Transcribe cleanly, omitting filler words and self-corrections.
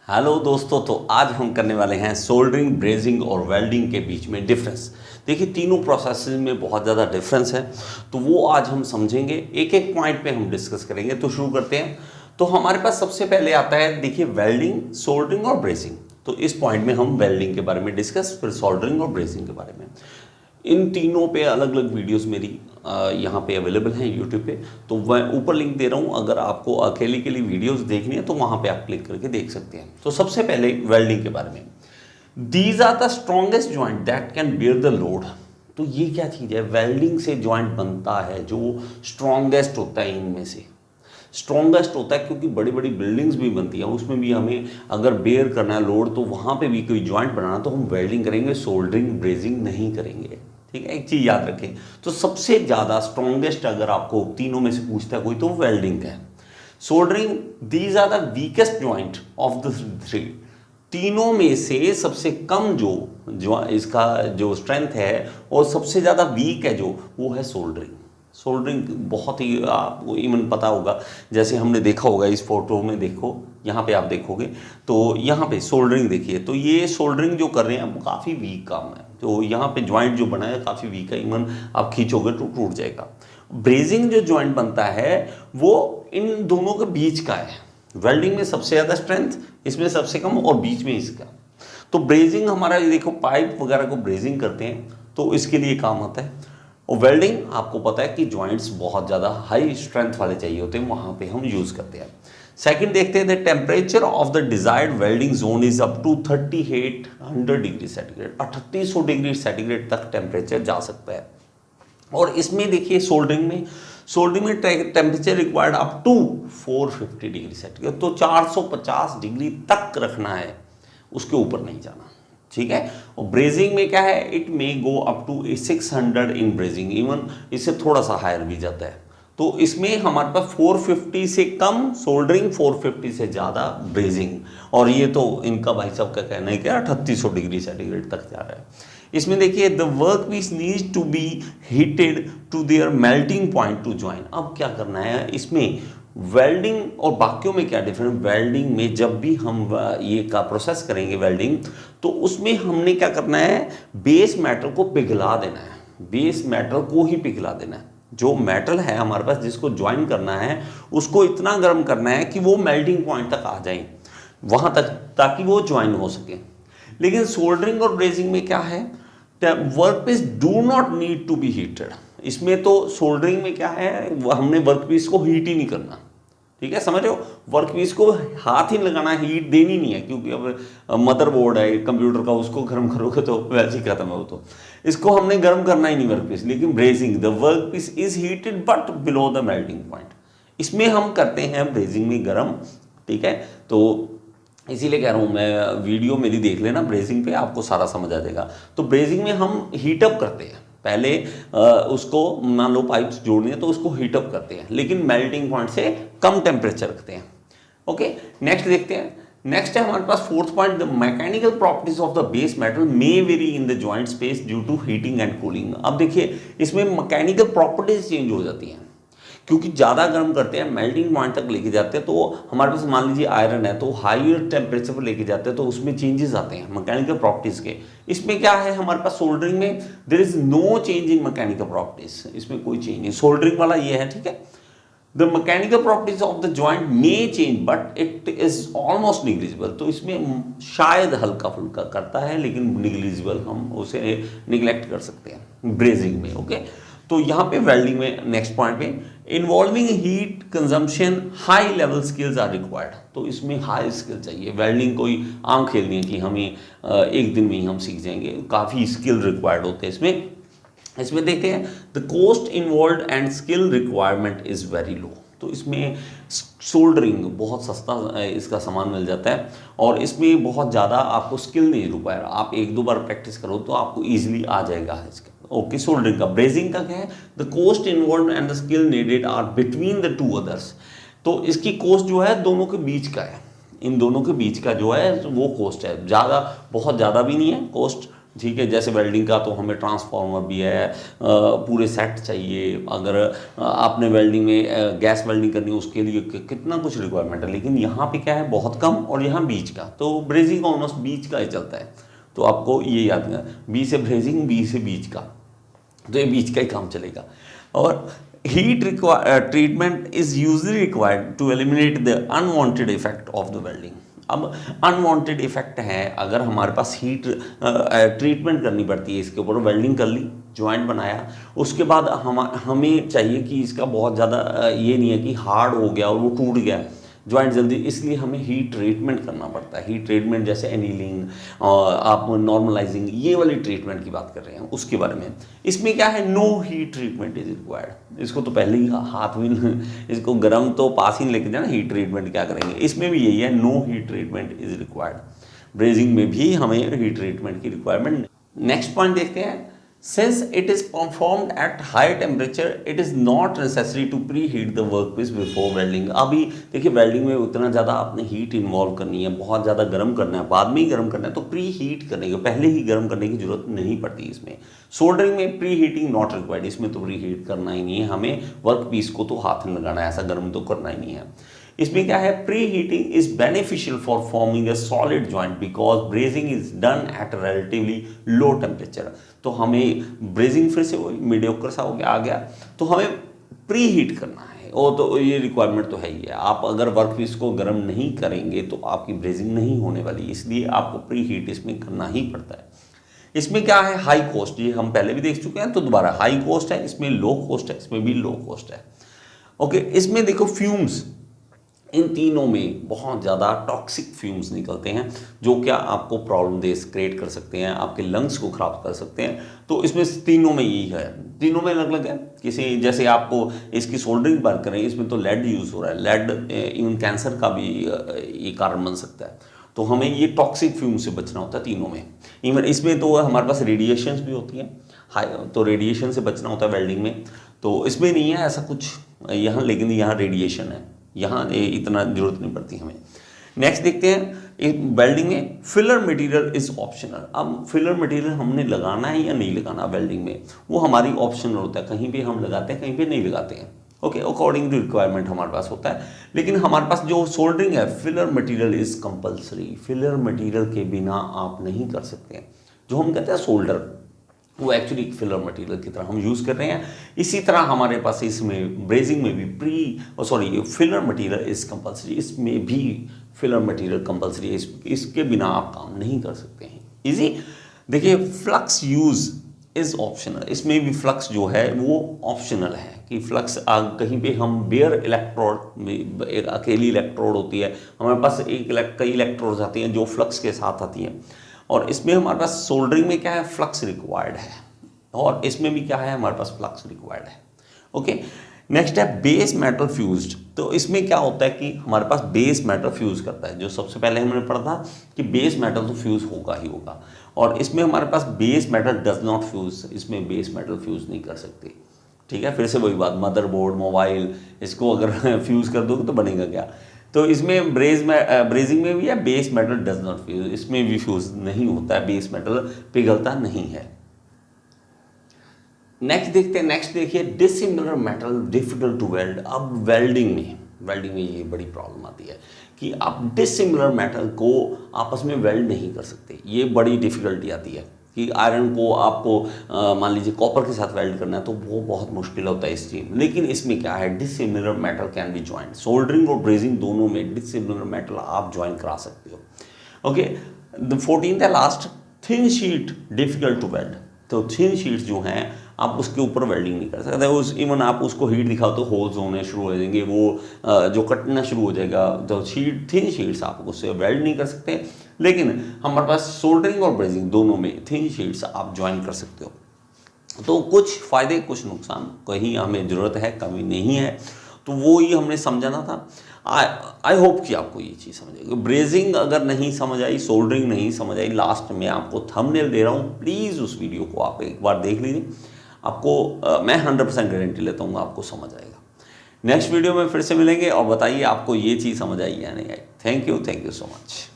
Hello दोस्तों, तो आज हम करने वाले हैं सोल्डरिंग, ब्रेजिंग और वेल्डिंग के बीच में डिफरेंस। देखिए, तीनों प्रोसेस में बहुत ज़्यादा डिफरेंस है, तो वो आज हम समझेंगे। एक एक पॉइंट पे हम डिस्कस करेंगे। तो शुरू करते हैं। तो हमारे पास सबसे पहले आता है, देखिए, वेल्डिंग, सोल्डरिंग और ब्रेजिंग। तो इस पॉइंट में हम वेल्डिंग के बारे में डिस्कस, फिर सोल्डरिंग और ब्रेजिंग के बारे में। इन तीनों पे अलग अलग वीडियोस मेरी यहाँ पे अवेलेबल हैं यूट्यूब पे, तो मैं ऊपर लिंक दे रहा हूँ। अगर आपको अकेली के लिए वीडियोस देखनी है तो वहाँ पे आप क्लिक करके देख सकते हैं। तो सबसे पहले वेल्डिंग के बारे में, these are the strongest joint that can bear the load. तो ये क्या चीज़ है? वेल्डिंग से जॉइंट बनता है जो स्ट्रॉन्गेस्ट होता है। इनमें से स्ट्रॉन्गेस्ट होता है क्योंकि बड़ी बड़ी बिल्डिंग्स भी बनती हैं, उसमें भी हमें अगर बेयर करना है लोड, तो वहाँ पे भी कोई जॉइंट बनाना तो हम वेल्डिंग करेंगे, सोल्डरिंग, ब्रेजिंग नहीं करेंगे। ठीक है, एक चीज़ याद रखें। तो सबसे ज़्यादा स्ट्रॉन्गेस्ट अगर आपको तीनों में से पूछता है कोई, तो वेल्डिंग है। Soldering, these are the weakest joint of the three. तीनों में से सबसे कम जो इसका जो स्ट्रेंथ है और सबसे ज़्यादा वीक है जो, वो है सोल्डरिंग। सोल्डरिंग बहुत ही आपको इवन पता होगा, जैसे हमने देखा होगा इस फोटो में। देखो यहाँ पे आप देखोगे तो यहाँ पे सोल्डरिंग देखिए, तो ये सोल्डरिंग जो कर रहे हैं वो काफ़ी वीक काम है। तो यहाँ पे ज्वाइंट जो बना है काफ़ी वीक है, इवन आप खींचोगे तो टूट जाएगा। ब्रेजिंग जो ज्वाइंट बनता है वो इन दोनों के बीच का है। वेल्डिंग में सबसे ज़्यादा स्ट्रेंथ, इसमें सबसे कम, और बीच में इसका। तो ब्रेजिंग हमारा, देखो, पाइप वगैरह को ब्रेजिंग करते हैं तो इसके लिए काम आता है। और वेल्डिंग आपको पता है कि जॉइंट्स बहुत ज़्यादा हाई स्ट्रेंथ वाले चाहिए होते हैं, वहाँ पे हम यूज़ करते हैं। सेकंड देखते हैं, the temperature of the desired welding zone is up to 3800 degree centigrade. 3800 degree centigrade तक टेम्परेचर जा सकता है। और इसमें देखिए सोल्डरिंग में temperature required up to 450 degree centigrade. तो 450 डिग्री तक रखना है, उसके ऊपर नहीं जाना। ठीक है। और ब्रेजिंग में क्या है, it may go up to 600 in brazing, even इससे थोड़ा सा हायर भी जाता है। तो इसमें हमारे पास 450 से कम सोल्डरिंग, 450 से ज़्यादा ब्रेजिंग। और ये तो इनका भाई साहब का कहना है कि 3800 डिग्री सेंटीग्रेड तक जा रहा है। इसमें देखिए, the work piece needs to be heated to their melting point to join. अब क्या करना है इसमें, वेल्डिंग और बाकियों में क्या डिफरेंस? वेल्डिंग में जब भी हम ये का प्रोसेस करेंगे वेल्डिंग, तो उसमें हमने क्या करना है, बेस मेटल को पिघला देना है। बेस मेटल को ही पिघला देना है। जो मेटल है हमारे पास जिसको ज्वाइन करना है, उसको इतना गर्म करना है कि वो मेल्टिंग पॉइंट तक आ जाए, वहाँ तक, ताकि वो ज्वाइन हो सके। लेकिन सोल्डरिंग और ब्रेजिंग में क्या है, work piece do not need to be heated. इसमें तो सोल्डरिंग में क्या है, हमने वर्क पीस को हीट ही नहीं करना। ठीक है, समझ रहे हो? वर्क पीस को हाथ ही लगाना, हीट देनी नहीं है, क्योंकि अब मदरबोर्ड है कंप्यूटर का, उसको गर्म करोगे तो वैसे ही खत्म है वो। तो इसको हमने गर्म करना ही नहीं वर्क पीस। लेकिन brazing, the work piece is heated but below the melting point, इसमें हम करते हैं ब्रेजिंग में गर्म। ठीक है, तो इसीलिए कह रहा हूँ मैं, वीडियो मेरी देख लेना ब्रेजिंग पे, आपको सारा समझ आ जाएगा। तो ब्रेजिंग में हम हीटअप करते हैं, पहले उसको मान लो पाइप्स जोड़नी है तो उसको हीटअप करते हैं, लेकिन मेल्टिंग पॉइंट से कम टेम्परेचर रखते हैं। ओके, नेक्स्ट देखते हैं। नेक्स्ट है हमारे पास fourth point, the mechanical properties of the base metal may very in the joint space due to heating and cooling. अब देखिए, इसमें मैकेनिकल प्रॉपर्टीज चेंज हो जाती हैं, क्योंकि ज़्यादा गर्म करते हैं, मेल्टिंग पॉइंट तक लेके जाते हैं। तो हमारे पास मान लीजिए आयरन है, तो हायर टेम्परेचर पर लेके जाते हैं, तो उसमें चेंजेस आते हैं मैकेनिकल प्रॉपर्टीज़ के। इसमें क्या है हमारे पास, सोल्डरिंग में there is no change in mechanical properties, इसमें कोई चेंज नहीं। सोल्डरिंग वाला ये है। ठीक है, the mechanical properties of the joint may change but it is almost negligible. तो इसमें शायद हल्का फुल्का करता है, लेकिन निग्लिजिबल, हम उसे निगलेक्ट कर सकते हैं ब्रेजिंग में। ओके, तो यहाँ पे वेल्डिंग में नेक्स्ट पॉइंट में, involving heat consumption high level skills are required. तो इसमें हाई स्किल चाहिए। वेल्डिंग कोई आम खेल नहीं है कि हमें एक दिन में ही हम सीख जाएंगे, काफ़ी स्किल रिक्वायर्ड होते हैं इसमें। इसमें देखते हैं, the cost involve and skill requirement is very low. तो इसमें सोल्डरिंग बहुत सस्ता इसका सामान मिल जाता है, और इसमें बहुत ज़्यादा आपको स्किल नहीं रिक्वायर। आप एक दो बार प्रैक्टिस करो तो आपको ईजिली आ जाएगा इसका। ओके, सोल्डरिंग का। ब्रेजिंग का क्या है, the cost involve and the skill needed are between the two others. तो इसकी कॉस्ट जो है दोनों के बीच का है, इन दोनों के बीच का जो है वो कॉस्ट है, ज़्यादा, बहुत ज़्यादा भी नहीं है कॉस्ट, ठीक है, जैसे वेल्डिंग का तो हमें ट्रांसफार्मर भी है, पूरे सेट चाहिए। अगर आपने वेल्डिंग में गैस वेल्डिंग करनी है उसके लिए कितना कुछ रिक्वायरमेंट है, लेकिन यहाँ पे क्या है बहुत कम, और यहाँ बीच का, तो ब्रेजिंग ऑलमोस्ट बीच का ही चलता है। तो आपको ये याद है, बी से ब्रेजिंग, बी से बीच का, तो ये बीच का ही काम चलेगा। और heat treatment is usually required to eliminate the unwanted effect of the welding. अब अनवांटेड इफेक्ट है, अगर हमारे पास हीट ट्रीटमेंट करनी पड़ती है, इसके ऊपर वेल्डिंग कर ली, जॉइंट बनाया, उसके बाद हमें चाहिए कि इसका बहुत ज़्यादा ये नहीं है कि हार्ड हो गया और वो टूट गया जॉइंट जल्दी, इसलिए हमें हीट ट्रीटमेंट करना पड़ता है। हीट ट्रीटमेंट जैसे एनीलिंग और आप नॉर्मलाइजिंग, ये वाली ट्रीटमेंट की बात कर रहे हैं, उसके बारे में। इसमें क्या है, no heat treatment is required. इसको तो पहले ही हाथ में इसको गर्म तो पास ही नहीं लेके जाना, हीट ट्रीटमेंट क्या करेंगे। इसमें भी यही है, no heat treatment is required. Brazing में भी हमें हीट ट्रीटमेंट की रिक्वायरमेंट। नेक्स्ट पॉइंट देखते हैं, Since it is performed at high temperature, it is not necessary to preheat the workpiece before welding। अभी देखिए वेल्डिंग में उतना ज़्यादा आपने हीट इन्वॉल्व करनी है, बहुत ज़्यादा गर्म करना है, बाद में ही गर्म करना है, तो प्री हीट करने के पहले ही गर्म करने की जरूरत नहीं पड़ती इसमें। सोल्डरिंग में प्री हीटिंग नॉट रिक्वायर्ड, इसमें तो प्री हीट करना ही नहीं है, हमें वर्क पीस को तो हाथ में लगाना है, ऐसा गर्म तो करना ही नहीं है। इसमें क्या है, pre heating is beneficial for forming a solid joint because brazing is done at relatively low temperature. तो हमें ब्रेजिंग फिर से वही मीडियोकर सा हो गया, आ गया, तो हमें प्री हीट करना है, वो तो ये रिक्वायरमेंट तो है ही है। आप अगर वर्क पीस को गर्म नहीं करेंगे तो आपकी ब्रेजिंग नहीं होने वाली, इसलिए आपको प्री हीट इसमें करना ही पड़ता है। इसमें क्या है, हाई कॉस्ट, ये हम पहले भी देख चुके हैं, तो दोबारा हाई कॉस्ट है, इसमें लो कॉस्ट है, इसमें भी लो कॉस्ट है। ओके, इसमें देखो फ्यूम्स, इन तीनों में बहुत ज़्यादा टॉक्सिक फ्यूम्स निकलते हैं जो क्या आपको प्रॉब्लम दे क्रिएट कर सकते हैं, आपके लंग्स को ख़राब कर सकते हैं। तो इसमें तीनों में यही है, तीनों में अलग अलग है। किसी जैसे आपको इसकी सोल्डरिंग बात करें, इसमें तो लेड यूज़ हो रहा है, लेड इवन कैंसर का भी ये कारण बन सकता है। तो हमें ये टॉक्सिक फ्यूम से बचना होता है तीनों में। इवन इसमें तो हमारे पास रेडिएशंस भी होती हैं, हाई, तो रेडिएशन से बचना होता है वेल्डिंग में। तो इसमें नहीं है ऐसा कुछ यहाँ, लेकिन यहाँ रेडिएशन है, यहाँ इतना जरूरत नहीं पड़ती हमें। नेक्स्ट देखते हैं, वेल्डिंग में फिलर मटेरियल इज ऑप्शनल। अब फिलर मटेरियल हमने लगाना है या नहीं लगाना वेल्डिंग में, वो हमारी ऑप्शनल होता है, कहीं पे हम लगाते हैं, कहीं पे नहीं लगाते हैं। ओके, अकॉर्डिंग टू रिक्वायरमेंट हमारे पास होता है। लेकिन हमारे पास जो सोल्डरिंग है, filler material is compulsory. Filler material के बिना आप नहीं कर सकते हैं। जो हम कहते हैं सोल्डर, वो एक्चुअली एक फिलर मटेरियल की तरह हम यूज़ कर रहे हैं। इसी तरह हमारे पास इसमें ब्रेजिंग में भी फिलर मटेरियल इज कंपलसरी, इसमें भी फिलर मटेरियल कंपलसरी है, इसके बिना आप काम नहीं कर सकते हैं। इजी, देखिए फ्लक्स यूज़ इज ऑप्शनल, इसमें भी फ्लक्स जो है वो ऑप्शनल है कि फ्लक्स कहीं पे हम बेयर इलेक्ट्रोड में, एक अकेली इलेक्ट्रोड होती है, हमारे पास कई इलेक्ट्रोड्स आती हैं जो फ्लक्स के साथ आती हैं। और इसमें हमारे पास सोल्डरिंग में क्या है, फ्लक्स रिक्वायर्ड है, और इसमें भी क्या है, हमारे पास फ्लक्स रिक्वायर्ड है। ओके, नेक्स्ट है बेस मेटल फ्यूज्ड। तो इसमें क्या होता है कि हमारे पास बेस मेटल फ्यूज करता है, जो सबसे पहले हमने पढ़ा था कि बेस मेटल तो फ्यूज होगा ही होगा, और इसमें हमारे पास base metal does not fuse, इसमें बेस मेटल फ्यूज नहीं कर सकते। ठीक है, फिर से वही बात, मदरबोर्ड, मोबाइल, इसको अगर फ्यूज कर दोगे तो बनेगा क्या। तो इसमें ब्रेजिंग में भी है, base metal does not fuse, इसमें भी फ्यूज नहीं होता है, बेस मेटल पिघलता नहीं है। नेक्स्ट देखते हैं, नेक्स्ट देखिए, dissimilar metal difficult to weld. अब वेल्डिंग में ये बड़ी प्रॉब्लम आती है कि आप डिसिमिलर मेटल को आपस में वेल्ड नहीं कर सकते, ये बड़ी डिफिकल्टी आती है कि आयरन को आपको मान लीजिए कॉपर के साथ वेल्ड करना है, तो वो बहुत मुश्किल होता है इस चीज़ में। लेकिन इसमें क्या है, dissimilar metal can be joint. Soldering और ब्रेजिंग दोनों में डिसिमिलर मेटल आप ज्वाइन करा सकते हो। ओके, द 14th है last, thin sheet difficult to weld. तो थिन शीट्स जो हैं आप उसके ऊपर वेल्डिंग नहीं कर सकते, इवन आप उसको हीट दिखाओ तो होल्स होने शुरू हो जाएंगे, वो जो कटना शुरू हो जाएगा। तो थिन शीट्स आप उससे वेल्ड नहीं कर सकते। लेकिन हमारे पास सोल्डरिंग और ब्रेजिंग दोनों में थिन शीट्स आप ज्वाइन कर सकते हो। तो कुछ फ़ायदे कुछ नुकसान, कहीं हमें ज़रूरत है, कमी नहीं है, तो वो ही हमने समझाना था। आई होप कि आपको ये चीज़ समझ आएगी। ब्रेजिंग अगर नहीं समझ आई, सोल्डरिंग नहीं समझ आई, लास्ट में आपको थंबनेल दे रहा हूँ, प्लीज़ उस वीडियो को आप एक बार देख लीजिए, आपको मैं 100% गारंटी लेता हूँ आपको समझ आएगा। नेक्स्ट वीडियो में फिर से मिलेंगे और बताइए आपको ये चीज़ समझ आई या नहीं आई। Thank you so much.